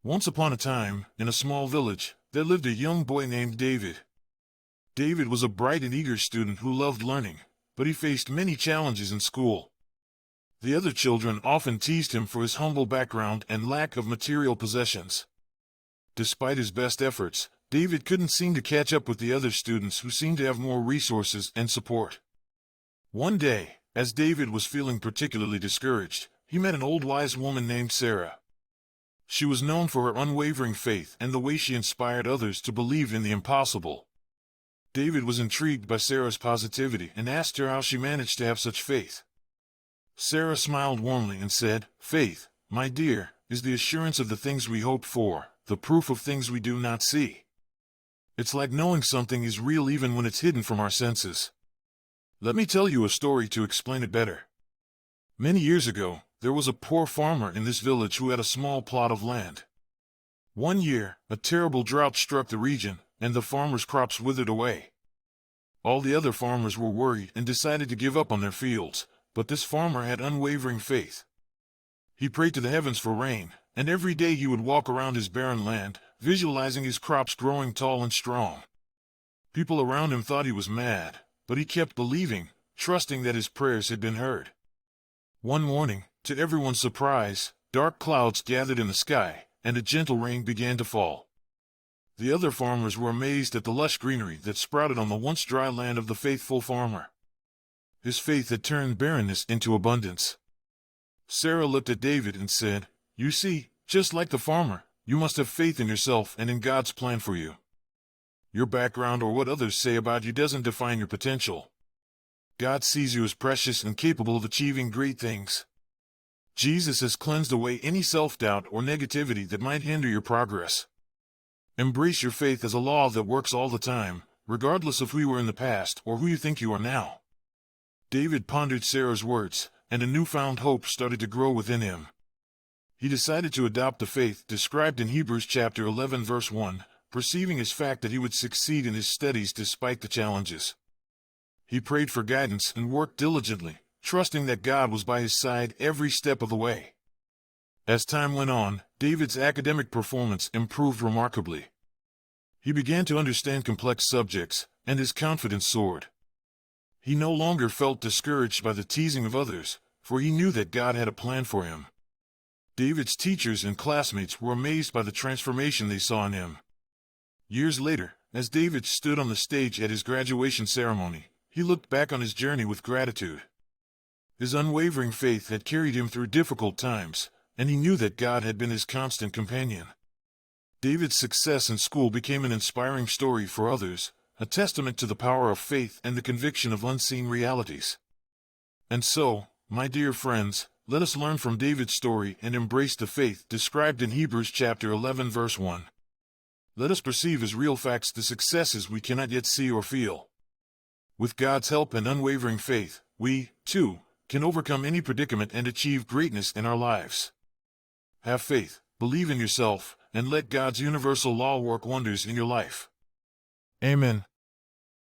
Once upon a time, in a small village, there lived a young boy named David. David was a bright and eager student who loved learning, but he faced many challenges in school. The other children often teased him for his humble background and lack of material possessions. Despite his best efforts, David couldn't seem to catch up with the other students who seemed to have more resources and support. One day, as David was feeling particularly discouraged, he met an old wise woman named Sarah. She was known for her unwavering faith and the way she inspired others to believe in the impossible. David was intrigued by Sarah's positivity and asked her how she managed to have such faith. Sarah smiled warmly and said, "Faith, my dear, is the assurance of the things we hope for, the proof of things we do not see. It's like knowing something is real even when it's hidden from our senses. Let me tell you a story to explain it better. Many years ago, there was a poor farmer in this village who had a small plot of land. One year, a terrible drought struck the region, and the farmer's crops withered away. All the other farmers were worried and decided to give up on their fields, but this farmer had unwavering faith. He prayed to the heavens for rain, and every day he would walk around his barren land, visualizing his crops growing tall and strong. People around him thought he was mad, but he kept believing, trusting that his prayers had been heard. One morning, to everyone's surprise, dark clouds gathered in the sky, and a gentle rain began to fall. The other farmers were amazed at the lush greenery that sprouted on the once dry land of the faithful farmer. His faith had turned barrenness into abundance. Sarah looked at David and said, "You see, just like the farmer, you must have faith in yourself and in God's plan for you. Your background or what others say about you doesn't define your potential. God sees you as precious and capable of achieving great things. Jesus has cleansed away any self-doubt or negativity that might hinder your progress. Embrace your faith as a law that works all the time, regardless of who you were in the past or who you think you are now." David pondered Sarah's words, and a newfound hope started to grow within him. He decided to adopt the faith described in Hebrews chapter 11 verse 1, perceiving his fact that he would succeed in his studies despite the challenges. He prayed for guidance and worked diligently, trusting that God was by his side every step of the way. As time went on, David's academic performance improved remarkably. He began to understand complex subjects, and his confidence soared. He no longer felt discouraged by the teasing of others, for he knew that God had a plan for him. David's teachers and classmates were amazed by the transformation they saw in him. Years later, as David stood on the stage at his graduation ceremony, he looked back on his journey with gratitude. His unwavering faith had carried him through difficult times, and he knew that God had been his constant companion. David's success in school became an inspiring story for others, a testament to the power of faith and the conviction of unseen realities. And so, my dear friends, let us learn from David's story and embrace the faith described in Hebrews chapter 11 verse 1. Let us perceive as real facts the successes we cannot yet see or feel. With God's help and unwavering faith, we, too, can overcome any predicament and achieve greatness in our lives. Have faith, believe in yourself, and let God's universal law work wonders in your life. Amen.